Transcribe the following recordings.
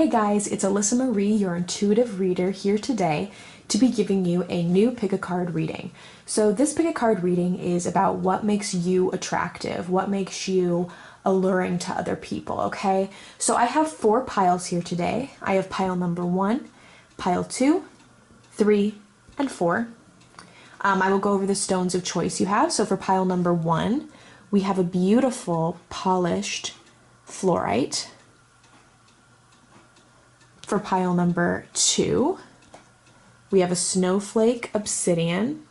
Hey guys, it's Alyssa Marie, your intuitive reader, here today to be giving you a new pick a card reading. So this pick a card reading is about what makes you attractive, what makes you alluring to other people, okay? So I have 4 piles here today. I have pile number 1, pile 2, 3, and 4. I will go over the stones of choice you have. So for pile number 1, we have a beautiful polished fluorite. For pile number 2, we have a snowflake obsidian.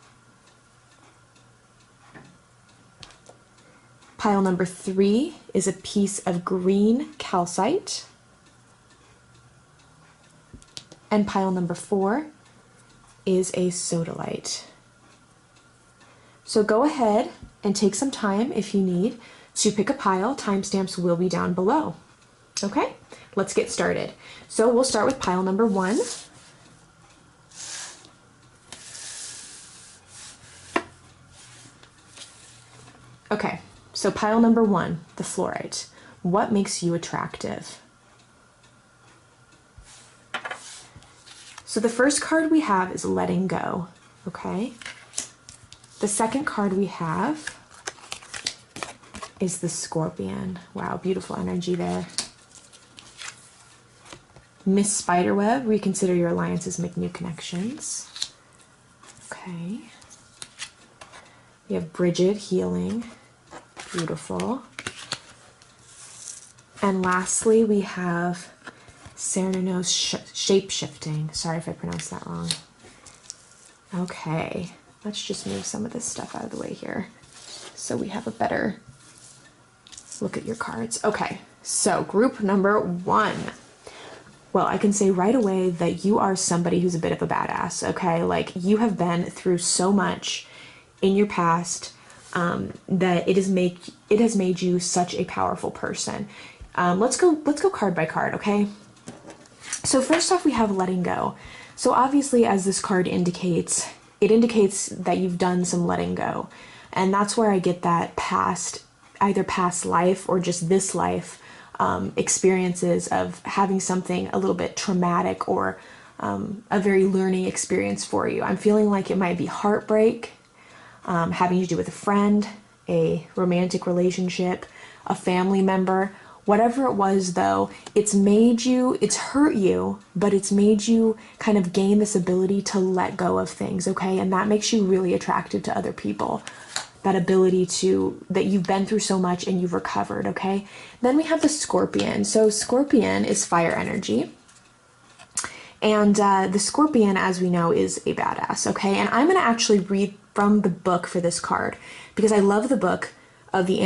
Pile number 3 is a piece of green calcite. And pile number 4 is a sodalite. So go ahead and take some time if you need to pick a pile. Timestamps will be down below. Okay, let's get started. So we'll start with pile number 1. Okay, so pile number 1, the fluorite. What makes you attractive? So the first card we have is letting go, okay? The second card we have is the scorpion. Wow, beautiful energy there. Miss Spiderweb, reconsider your alliances, make new connections. Okay. We have Bridget, healing. Beautiful. And lastly, we have Cernunnos, shape-shifting. Sorry if I pronounced that wrong. Okay, let's just move some of this stuff out of the way here so we have a better look at your cards. Okay, so group number 1. Well, I can say right away that you are somebody who's a bit of a badass, okay? Like, you have been through so much in your past that it has made you such a powerful person. Let's go card by card, okay? So first off, we have letting go. So obviously, as this card indicates, it indicates that you've done some letting go. And that's where I get that either past life or just this life, experiences of having something a little bit traumatic or a very learning experience for you. I'm feeling like it might be heartbreak, having to do with a friend, a romantic relationship, a family member. Whatever it was, though, it's hurt you, but it's made you kind of gain this ability to let go of things, okay? And that makes you really attractive to other people. That ability that you've been through so much and you've recovered, okay? Then we have the scorpion. So scorpion is fire energy. And the scorpion, as we know, is a badass, okay? And I'm gonna actually read from the book for this card because I love the book of the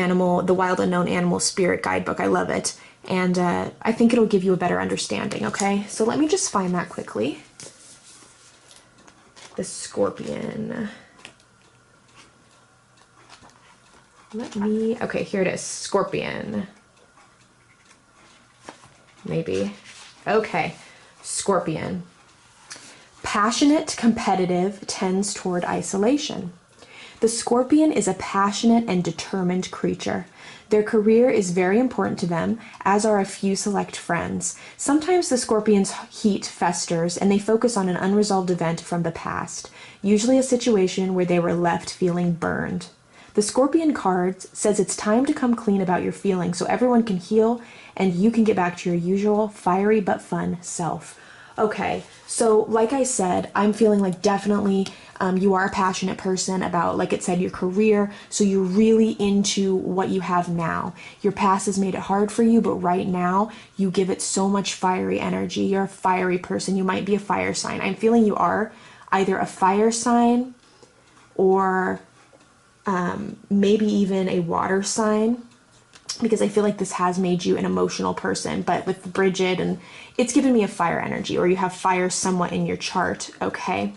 Wild Unknown Animal Spirit Guidebook. I love it. And I think it'll give you a better understanding, okay? So let me just find that quickly. The scorpion. Okay, here it is, scorpion. Maybe. Okay, scorpion. Passionate, competitive, tends toward isolation. The scorpion is a passionate and determined creature. Their career is very important to them, as are a few select friends. Sometimes the scorpion's heat festers and they focus on an unresolved event from the past, usually a situation where they were left feeling burned. The Scorpion card says it's time to come clean about your feelings so everyone can heal and you can get back to your usual fiery but fun self. Okay, so like I said, I'm feeling like definitely you are a passionate person about, like it said, your career, so you're really into what you have now. Your past has made it hard for you, but right now you give it so much fiery energy. You're a fiery person. You might be a fire sign. I'm feeling you are either a fire sign or maybe even a water sign, because I feel like this has made you an emotional person. But with Bridget, and it's given me a fire energy, or you have fire somewhat in your chart, okay?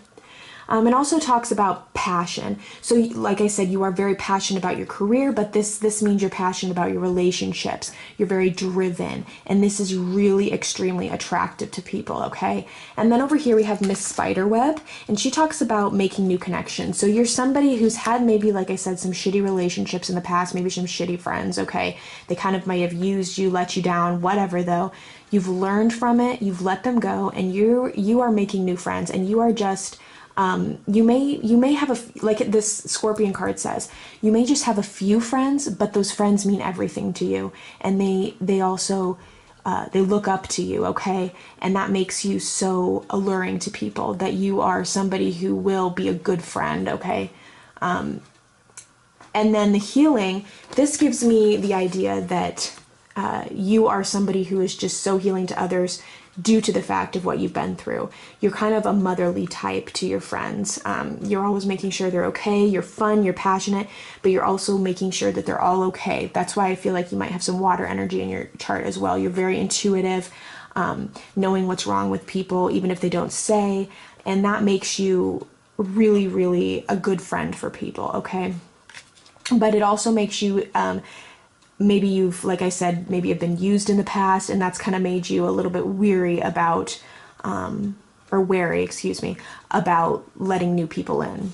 It also talks about passion. So like I said, you are very passionate about your career, but this means you're passionate about your relationships. You're very driven, and this is really extremely attractive to people, okay? And then over here we have Miss Spiderweb, and she talks about making new connections. So you're somebody who's had maybe, like I said, some shitty relationships in the past, maybe some shitty friends, okay? They kind of might have used you, let you down, whatever though. You've learned from it, you've let them go, and you are making new friends, and you are just you may have like this Scorpion card says, you may just have a few friends, but those friends mean everything to you, and they also they look up to you, okay? And that makes you so alluring to people, that you are somebody who will be a good friend, okay? And then the healing, this gives me the idea that you are somebody who is just so healing to others due to the fact of what you've been through. You're kind of a motherly type to your friends. You're always making sure they're okay, you're fun, you're passionate, but you're also making sure that they're all okay. That's why I feel like you might have some water energy in your chart as well. You're very intuitive, knowing what's wrong with people, even if they don't say, and that makes you really, really a good friend for people, okay? But it also makes you maybe you've, like I said, maybe have been used in the past, and that's kind of made you a little bit weary about, or wary, excuse me, about letting new people in.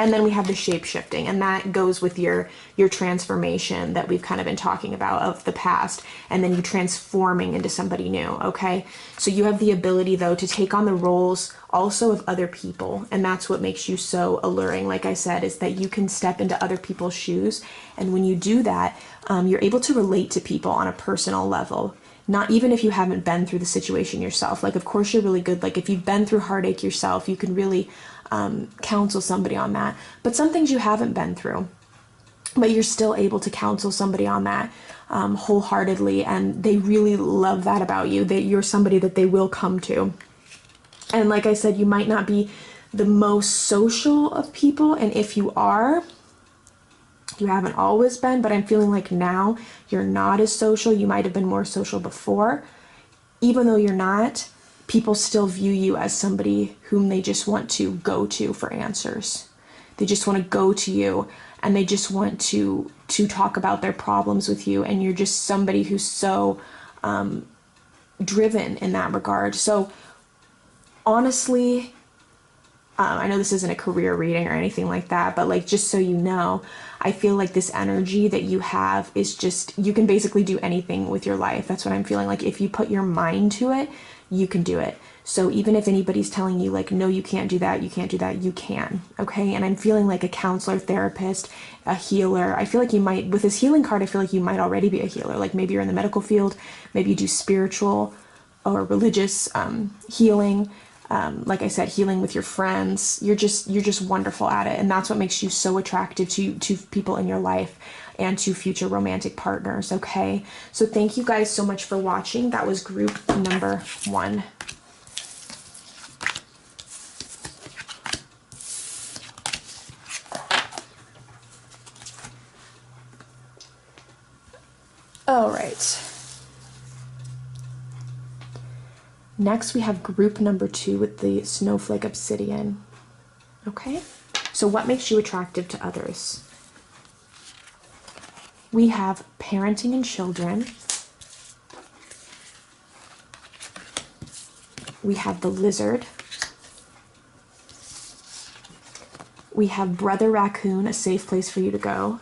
And then we have the shape shifting, and that goes with your transformation that we've kind of been talking about of the past, and then you transforming into somebody new, okay? So you have the ability, though, to take on the roles also of other people, and that's what makes you so alluring, like I said, is that you can step into other people's shoes, and when you do that, you're able to relate to people on a personal level. Not even if you haven't been through the situation yourself. Like, of course, you're really good. Like, if you've been through heartache yourself, you can really counsel somebody on that. But some things you haven't been through, but you're still able to counsel somebody on that wholeheartedly, and they really love that about you, that you're somebody that they will come to. And like I said, you might not be the most social of people, and if you are, you haven't always been, but I'm feeling like now you're not as social. You might have been more social before. Even though you're not, people still view you as somebody whom they just want to go to for answers. They just want to go to you, and they just want to talk about their problems with you, and you're just somebody who's so driven in that regard. So honestly, I know this isn't a career reading or anything like that, but like, just so you know, I feel like this energy that you have is just, you can basically do anything with your life. That's what I'm feeling like. If you put your mind to it, you can do it. So even if anybody's telling you like, no, you can't do that, you can, okay? And I'm feeling like a counselor, therapist, a healer. I feel like you might, with this healing card, I feel like you might already be a healer. Like maybe you're in the medical field, maybe you do spiritual or religious healing. Like I said, healing with your friends. You're just wonderful at it, and that's what makes you so attractive to people in your life and to future romantic partners, okay? So thank you guys so much for watching. That was group number 1. All right. Next, we have group number 2 with the Snowflake Obsidian. Okay, so what makes you attractive to others? We have parenting and children. We have the Lizard. We have Brother Raccoon, a safe place for you to go.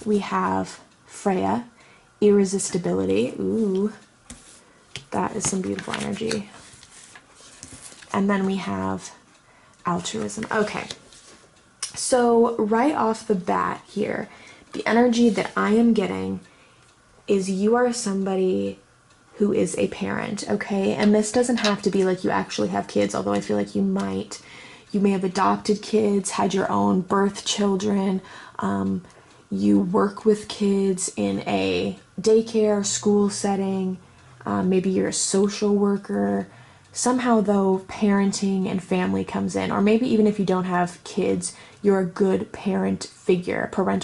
We have Freya, irresistibility. Ooh. That is some beautiful energy. And then we have altruism. Okay. So right off the bat here, the energy that I am getting is you are somebody who is a parent, okay? And this doesn't have to be like you actually have kids, although I feel like you might. You may have adopted kids, had your own birth children, you work with kids in a daycare, school setting, maybe you're a social worker, somehow though parenting and family comes in, or maybe even if you don't have kids, you're a good parental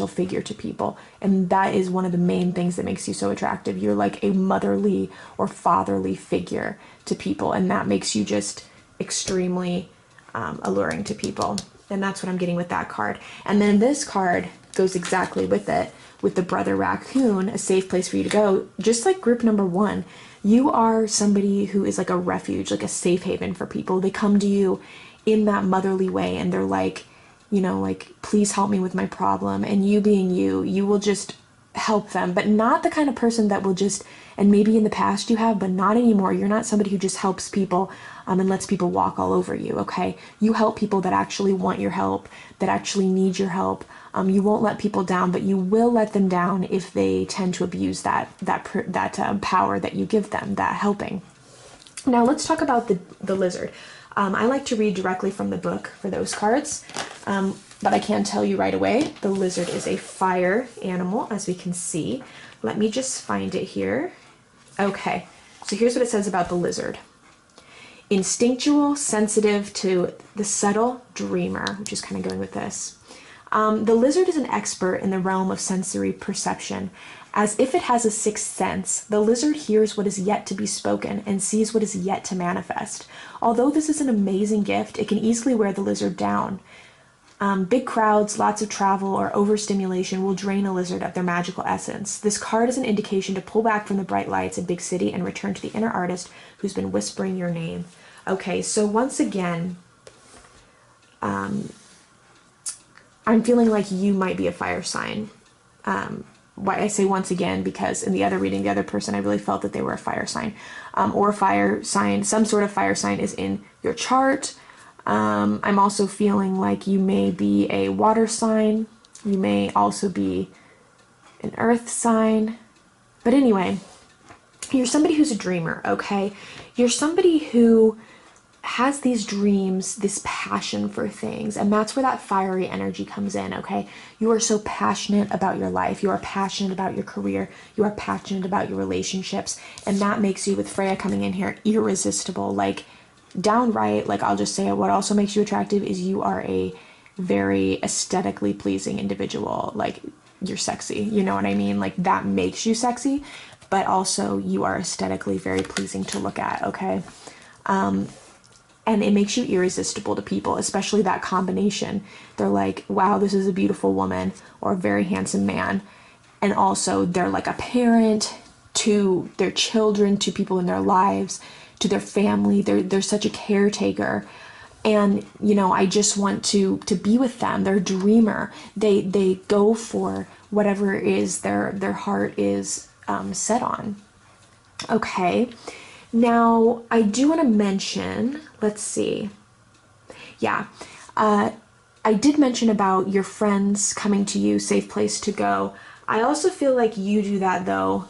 figure to people. And that is one of the main things that makes you so attractive. You're like a motherly or fatherly figure to people, and that makes you just extremely alluring to people. And that's what I'm getting with that card. And then this card goes exactly with it, with the brother raccoon, a safe place for you to go. Just like group number 1, you are somebody who is like a refuge, like a safe haven for people. They come to you in that motherly way, and they're like, you know, like, please help me with my problem. And you being you will just help them, but not the kind of person that will just, and maybe in the past you have, but not anymore. You're not somebody who just helps people and lets people walk all over you, okay? You help people that actually want your help, that actually need your help. You won't let people down, but you will let them down if they tend to abuse that power that you give them, that helping. Now let's talk about the lizard. I like to read directly from the book for those cards, but I can tell you right away, the lizard is a fire animal, as we can see. Let me just find it here. Okay, so here's what it says about the lizard. Instinctual, sensitive to the subtle, dreamer, which is kind of going with this. The lizard is an expert in the realm of sensory perception. As if it has a sixth sense, the lizard hears what is yet to be spoken and sees what is yet to manifest. Although this is an amazing gift, it can easily wear the lizard down. Big crowds, lots of travel, or overstimulation will drain a lizard of their magical essence. This card is an indication to pull back from the bright lights in big city and return to the inner artist who's been whispering your name. Okay, so once again, I'm feeling like you might be a fire sign. Why I say once again, because in the other reading, the other person, I really felt that they were a fire sign. Or a fire sign, some sort of fire sign is in your chart. I'm also feeling like you may be a water sign. You may also be an earth sign. But anyway, you're somebody who's a dreamer, okay? You're somebody who has these dreams, this passion for things, and that's where that fiery energy comes in, okay? You are so passionate about your life. You are passionate about your career. You are passionate about your relationships, and that makes you, with Freya coming in here, irresistible. Like, downright, like, I'll just say it, what also makes you attractive is you are a very aesthetically pleasing individual. Like, you're sexy, you know what I mean? Like, that makes you sexy, but also you are aesthetically very pleasing to look at, okay? And it makes you irresistible to people, especially that combination. They're like, wow, this is a beautiful woman or a very handsome man. And also they're like a parent to their children, to people in their lives, to their family. They're such a caretaker. And, you know, I just want to be with them. They're a dreamer. They go for whatever it is their heart is set on. Okay. Now, I do want to mention, let's see. Yeah, I did mention about your friends coming to you, safe place to go. I also feel like you do that, though,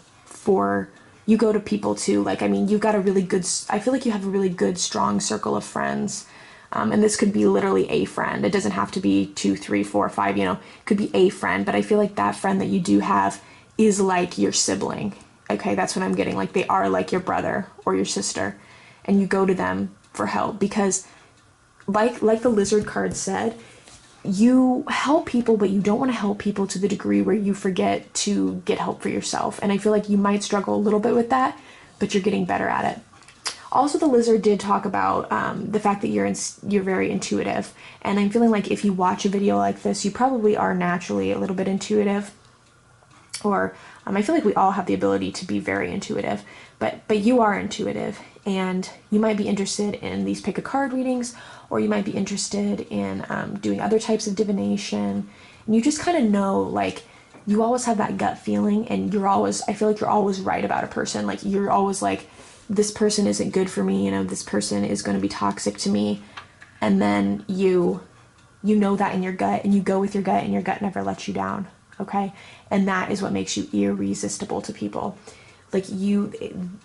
you go to people, too. Like, I mean, you've got I feel like you have a really good, strong circle of friends. And this could be literally a friend. It doesn't have to be 2, 3, 4, 5, you know. It could be a friend, but I feel like that friend that you do have is like your sibling. Okay, that's what I'm getting. Like, they are like your brother or your sister, and you go to them for help because, like the lizard card said, you help people, but you don't want to help people to the degree where you forget to get help for yourself. And I feel like you might struggle a little bit with that, but you're getting better at it. Also, the lizard did talk about the fact that you're very intuitive, and I'm feeling like if you watch a video like this, you probably are naturally a little bit intuitive. Or I feel like we all have the ability to be very intuitive, but you are intuitive, and you might be interested in these pick a card readings, or you might be interested in doing other types of divination. And you just kind of know, like, you always have that gut feeling, and I feel like you're always right about a person. Like, you're always like, this person isn't good for me, you know, this person is going to be toxic to me. And then you know that in your gut, and you go with your gut, and your gut never lets you down. Okay, and that is what makes you irresistible to people. Like, you,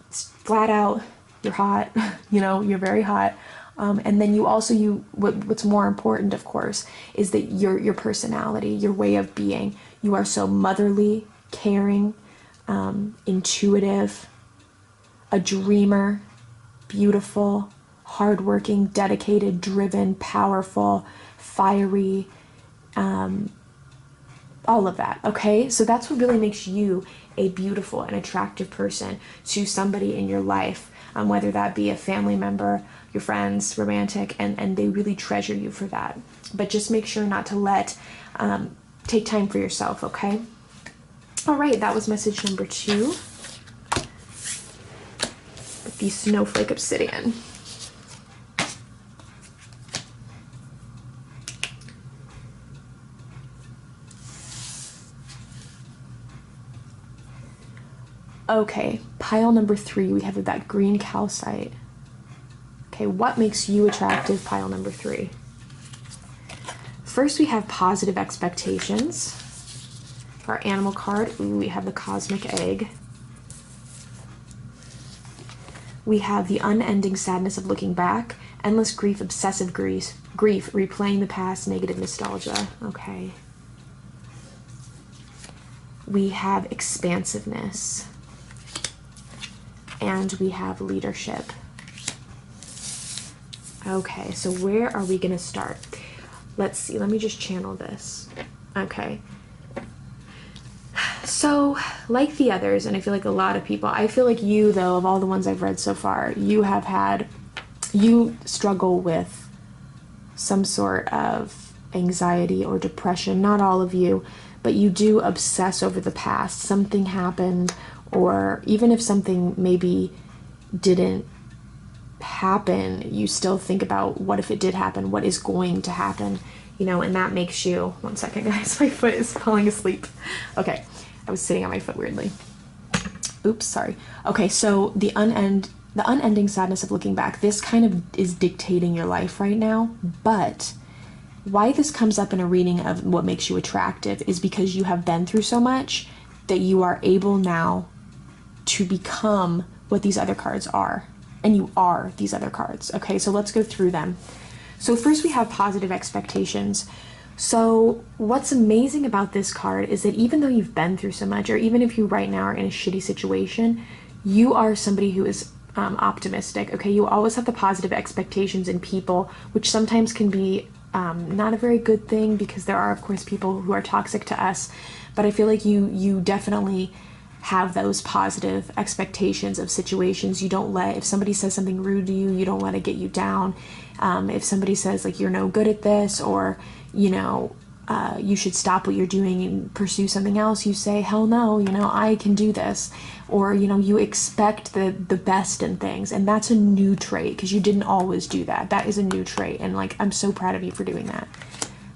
flat out, you're hot. You know, you're very hot. And then you also, what's more important, of course, is that your personality, your way of being. You are so motherly, caring, intuitive, a dreamer, beautiful, hardworking, dedicated, driven, powerful, fiery, all of that, okay? So that's what really makes you a beautiful and attractive person to somebody in your life, whether that be a family member, your friends, romantic, and they really treasure you for that. But just make sure not to take time for yourself, okay? All right, that was message number 2. With the snowflake obsidian. Okay, pile number 3, we have that green calcite. Okay, what makes you attractive, pile number 3? First, we have positive expectations. For our animal card, we have the cosmic egg. We have the unending sadness of looking back, endless grief, obsessive grief, replaying the past, negative nostalgia. Okay. We have expansiveness. And we have leadership. Okay, so where are we going to start? Let's see. Let me just channel this. Okay. So, like the others, and I feel like a lot of people, I feel like you, though, of all the ones I've read so far, you struggle with some sort of anxiety or depression. Not all of you, but you do obsess over the past. Something happened, or even if something maybe didn't happen, you still think about what if it did happen, what is going to happen, and that makes you, one second guys, my foot is falling asleep. Okay, I was sitting on my foot weirdly. Oops, sorry. Okay, so the unending sadness of looking back, this kind of is dictating your life right now, but why this comes up in a reading of what makes you attractive is because you have been through so much that you are able now to become what these other cards are. And you are these other cards. Okay, so let's go through them. So first we have positive expectations. So what's amazing about this card is that even though you've been through so much, or even if you right now are in a shitty situation, you are somebody who is optimistic. Okay, you always have the positive expectations in people, which sometimes can be not a very good thing, because there are of course people who are toxic to us, but I feel like you definitely have those positive expectations of situations. You don't let, if somebody says something rude to you, you don't let it get you down. If somebody says like you're no good at this, or you should stop what you're doing and pursue something else, you say hell no, I can do this. Or you expect the best in things, and that's a new trait, because you didn't always do that. That is a new trait, and I'm so proud of you for doing that.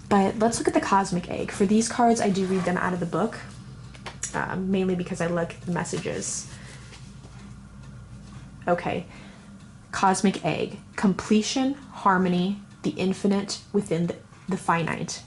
But let's look at the cosmic egg. For these cards, I do read them out of the book. Mainly because I like the messages. Okay, cosmic egg, completion, harmony, the infinite within the finite.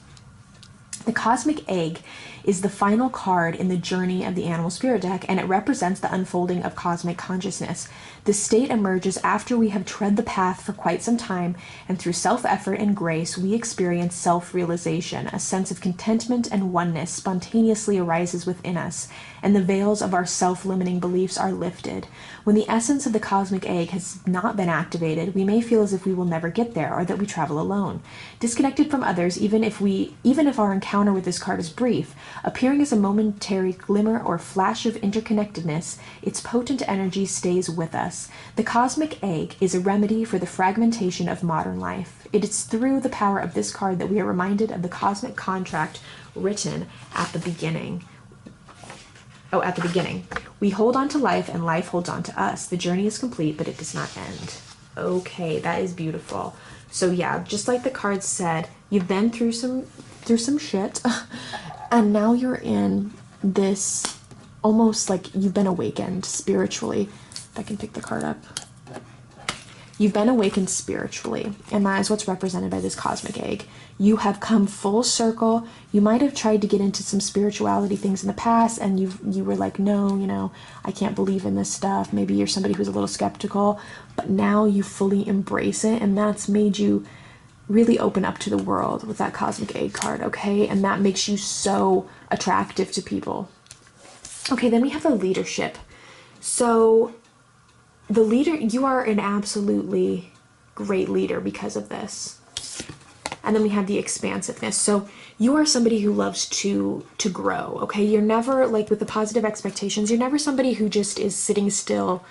The cosmic egg is the final card in the journey of the animal spirit deck, and it represents the unfolding of cosmic consciousness. This state emerges after we have tread the path for quite some time, and through self-effort and grace, we experience self-realization. A sense of contentment and oneness spontaneously arises within us, and the veils of our self-limiting beliefs are lifted. When the essence of the cosmic egg has not been activated, we may feel as if we will never get there, or that we travel alone, disconnected from others, even if our encounter with this card is brief. Appearing as a momentary glimmer or flash of interconnectedness, its potent energy stays with us. The cosmic egg is a remedy for the fragmentation of modern life. It is through the power of this card that we are reminded of the cosmic contract written at the beginning. At the beginning. We hold on to life, and life holds on to us. The journey is complete, but it does not end. Okay, that is beautiful. So yeah, just like the card said, you've been through some shit, and now you're in this, almost like you've been awakened spiritually. If I can pick the card up. You've been awakened spiritually, and that is what's represented by this cosmic egg. You have come full circle. You might have tried to get into some spirituality things in the past, and you were like, no, I can't believe in this stuff. Maybe you're somebody who's a little skeptical, but now you fully embrace it, and that's made you really open up to the world with that cosmic egg card, okay? And that makes you so attractive to people. Okay, then we have the leadership. So the leader, you are an absolutely great leader because of this. And then we have the expansiveness. So you are somebody who loves to grow, okay? You're never, like with the positive expectations, you're never somebody who just is sitting still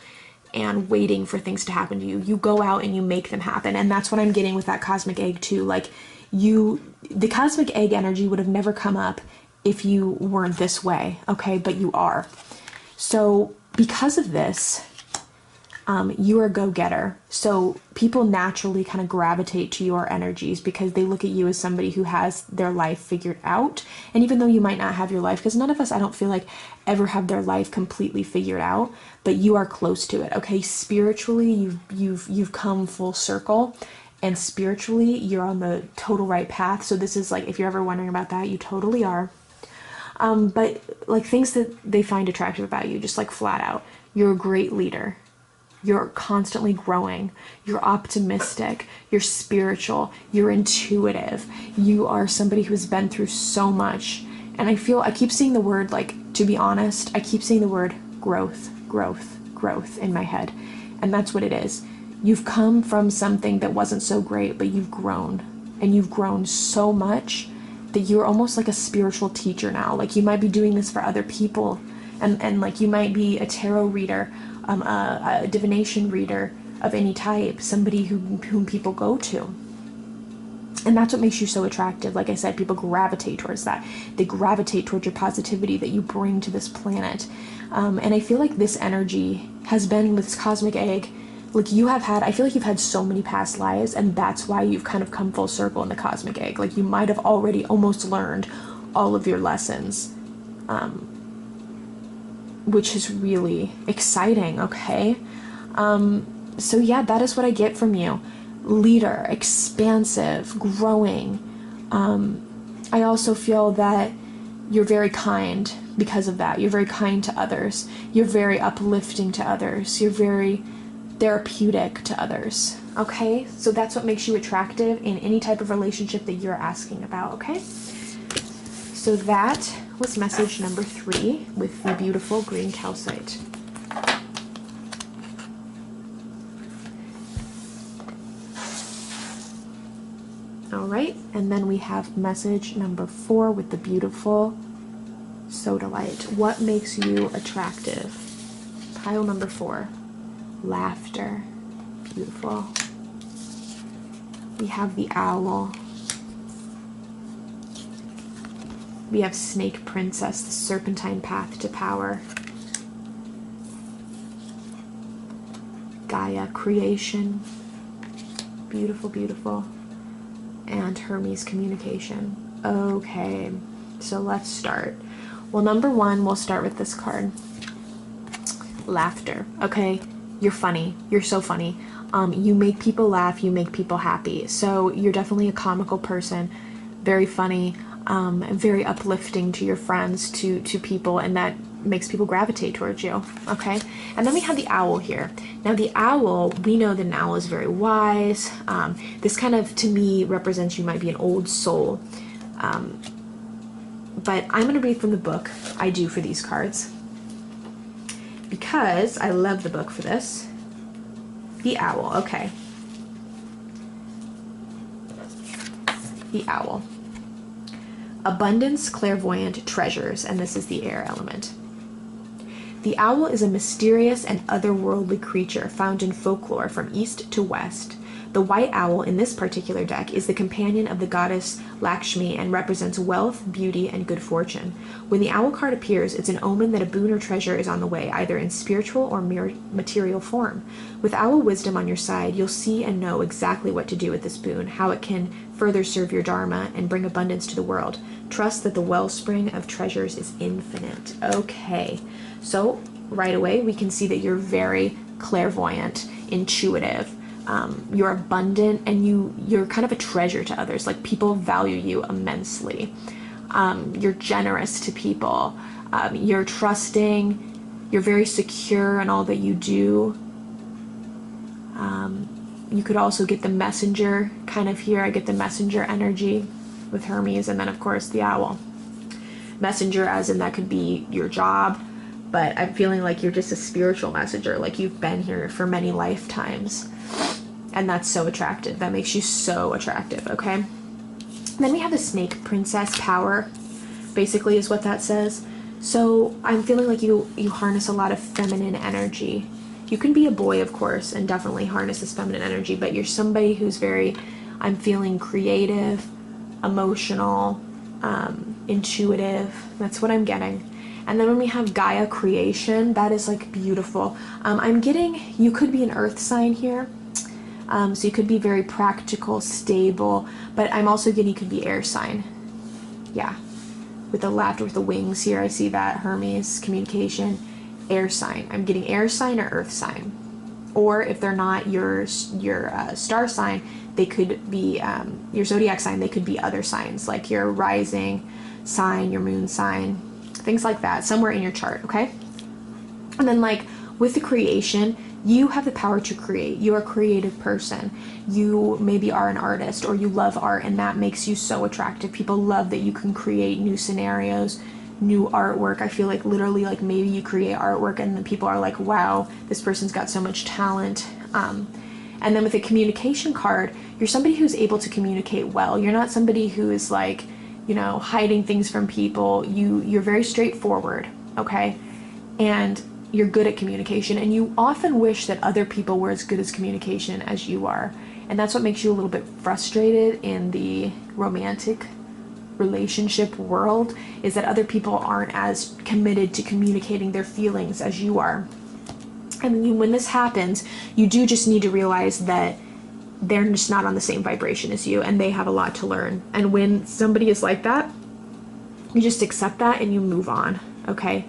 and waiting for things to happen to you. You go out and you make them happen. And that's what I'm getting with that cosmic egg too. Like the cosmic egg energy would have never come up if you weren't this way, okay? But you are. So because of this, you are a go-getter. So people naturally kind of gravitate to your energies because they look at you as somebody who has their life figured out. And even though you might not have your life, because none of us, I don't feel like, ever have their life completely figured out, but you are close to it, okay? Spiritually, you've come full circle, and spiritually, you're on the total right path. So this is like, if you're ever wondering about that, you totally are. But like things that they find attractive about you, just like flat out, you're a great leader. You're constantly growing. You're optimistic. You're spiritual. You're intuitive. You are somebody who's been through so much. And I keep seeing the word, like, to be honest, I keep seeing the word growth, growth, growth in my head. And that's what it is. You've come from something that wasn't so great, but you've grown. And you've grown so much that you're almost like a spiritual teacher now. Like you might be doing this for other people. And like you might be a tarot reader, a divination reader of any type, somebody whom people go to. And that's what makes you so attractive. Like I said, people gravitate towards that. They gravitate towards your positivity that you bring to this planet. And I feel like this energy has been with this cosmic egg. Like I feel like you've had so many past lives, and that's why you've kind of come full circle in the cosmic egg. Like you might have already almost learned all of your lessons. Which is really exciting, okay? So yeah, that is what I get from you. Leader, expansive, growing. I also feel that you're very kind because of that. You're very kind to others. You're very uplifting to others. You're very therapeutic to others, okay? So that's what makes you attractive in any type of relationship that you're asking about, okay? So that was message number 3 with the beautiful green calcite. All right, and then we have message number 4 with the beautiful sodalite. What makes you attractive? Pile number 4, laughter. Beautiful. We have the owl. We have Snake Princess, the serpentine path to power. Gaia, creation. Beautiful, beautiful. And Hermes, communication. Okay, so let's start. Well, number 1, we'll start with this card. Laughter, okay? You're funny. You're so funny. You make people laugh. You make people happy. So you're definitely a comical person. Very funny. Very uplifting to your friends, to people, and that makes people gravitate towards you, okay? And then we have the owl here. Now the owl, we know that an owl is very wise. This kind of, to me, represents you might be an old soul. But I'm going to read from the book I do for these cards, because I love the book for this. The owl, okay. The owl. Abundance, clairvoyant, treasures, and this is the air element. The owl is a mysterious and otherworldly creature found in folklore from east to west. The white owl in this particular deck is the companion of the goddess Lakshmi and represents wealth, beauty, and good fortune. When the owl card appears, it's an omen that a boon or treasure is on the way, either in spiritual or material form. With owl wisdom on your side, you'll see and know exactly what to do with this boon, how it can further serve your dharma and bring abundance to the world. Trust that the wellspring of treasures is infinite. Okay, so right away we can see that you're very clairvoyant, intuitive. You're abundant, and you're kind of a treasure to others. Like, people value you immensely. You're generous to people. You're trusting. You're very secure in all that you do. You could also get the messenger kind of here. I get the messenger energy with Hermes, and then of course the owl. Messenger, as in that could be your job, but I'm feeling like you're just a spiritual messenger, like you've been here for many lifetimes. And that's so attractive. That makes you so attractive, okay? Then we have the Snake Princess power, basically is what that says. So I'm feeling like you harness a lot of feminine energy. You can be a boy, of course, and definitely harness this feminine energy, but you're somebody who's very, I'm feeling creative, emotional, intuitive. That's what I'm getting. And then when we have Gaia creation, that is like beautiful. I'm getting, you could be an earth sign here. So you could be very practical, stable, but I'm also getting you could be air sign. Yeah. With the laughter, with the wings here, I see that. Hermes, communication, air sign. I'm getting air sign or earth sign. Or if they're not your star sign, they could be your zodiac sign. They could be other signs, like your rising sign, your moon sign, things like that, somewhere in your chart, okay? And then like with the creation, you have the power to create. You're a creative person. You maybe are an artist or you love art, and that makes you so attractive. People love that you can create new scenarios, new artwork. I feel like literally like maybe you create artwork and then people are like, wow, this person's got so much talent. And then with the communication card, you're somebody who's able to communicate well. You're not somebody who is like, you know, hiding things from people. You're very straightforward, okay? And you're good at communication, and you often wish that other people were as good as communication as you are. And that's what makes you a little bit frustrated in the romantic relationship world, is that other people aren't as committed to communicating their feelings as you are. And when this happens, you do just need to realize that they're just not on the same vibration as you, and they have a lot to learn. And when somebody is like that, you just accept that and you move on, okay?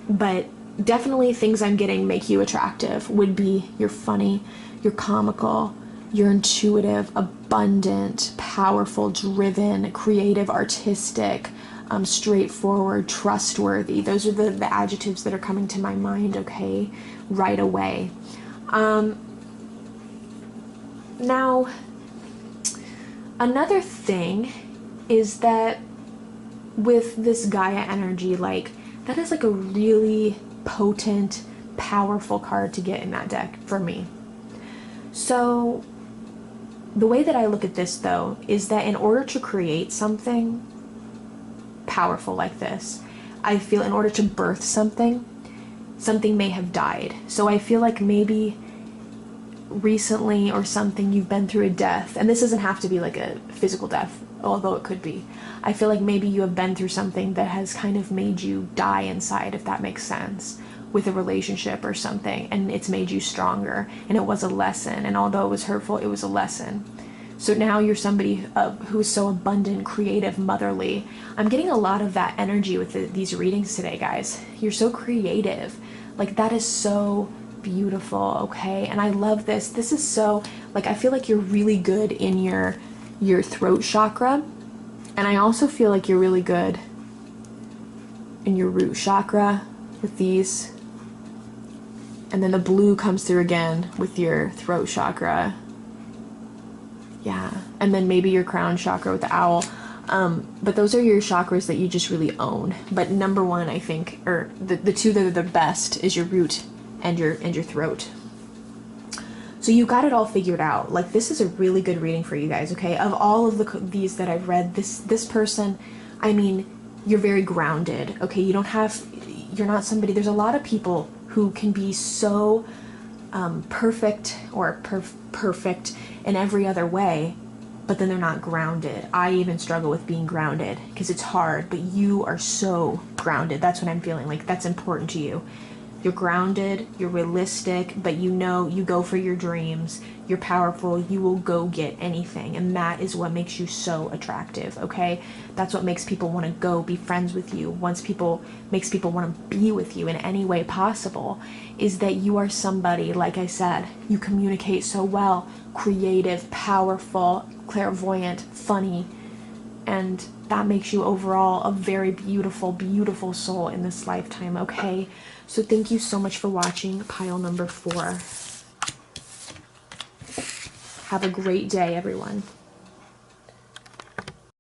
But definitely things I'm getting make you attractive would be you're funny, you're comical, you're intuitive, abundant, powerful, driven, creative, artistic, straightforward, trustworthy. Those are the adjectives that are coming to my mind, okay, right away. Now, another thing is that with this Gaia energy, like, that is like a really potent, powerful card to get in that deck for me. So the way that I look at this, though, is that in order to create something powerful like this, I feel in order to birth something may have died. So I feel like maybe recently or something you've been through a death, and this doesn't have to be like a physical death, although it could be. I feel like maybe you have been through something that has kind of made you die inside, if that makes sense, with a relationship or something, and it's made you stronger, and it was a lesson, and although it was hurtful, it was a lesson. So now you're somebody who is so abundant, creative, motherly. I'm getting a lot of that energy with these readings today, guys. You're so creative. Like, that is so beautiful, okay? And I love this. This is so, like, I feel like you're really good in your throat chakra. And I also feel like you're really good in your root chakra with these. And then the blue comes through again with your throat chakra. Yeah. And then maybe your crown chakra with the owl. But those are your chakras that you just really own. But number one, I think, or the two that are the best, is your root and your throat. So you got it all figured out. Like, this is a really good reading for you guys, okay? Of all of these that I've read, this person, I mean, you're very grounded, okay? You're not somebody, there's a lot of people who can be so perfect or perfect in every other way, but then they're not grounded. I even struggle with being grounded because it's hard, but you are so grounded. That's what I'm feeling like. That's important to you. You're grounded, you're realistic, but you know you go for your dreams, you're powerful, you will go get anything, and that is what makes you so attractive, okay? That's what makes people want to go be friends with you. Makes people want to be with you in any way possible, is that you are somebody, like I said, you communicate so well, creative, powerful, clairvoyant, funny, and that makes you overall a very beautiful, beautiful soul in this lifetime, okay? So thank you so much for watching pile number 4. Have a great day, everyone.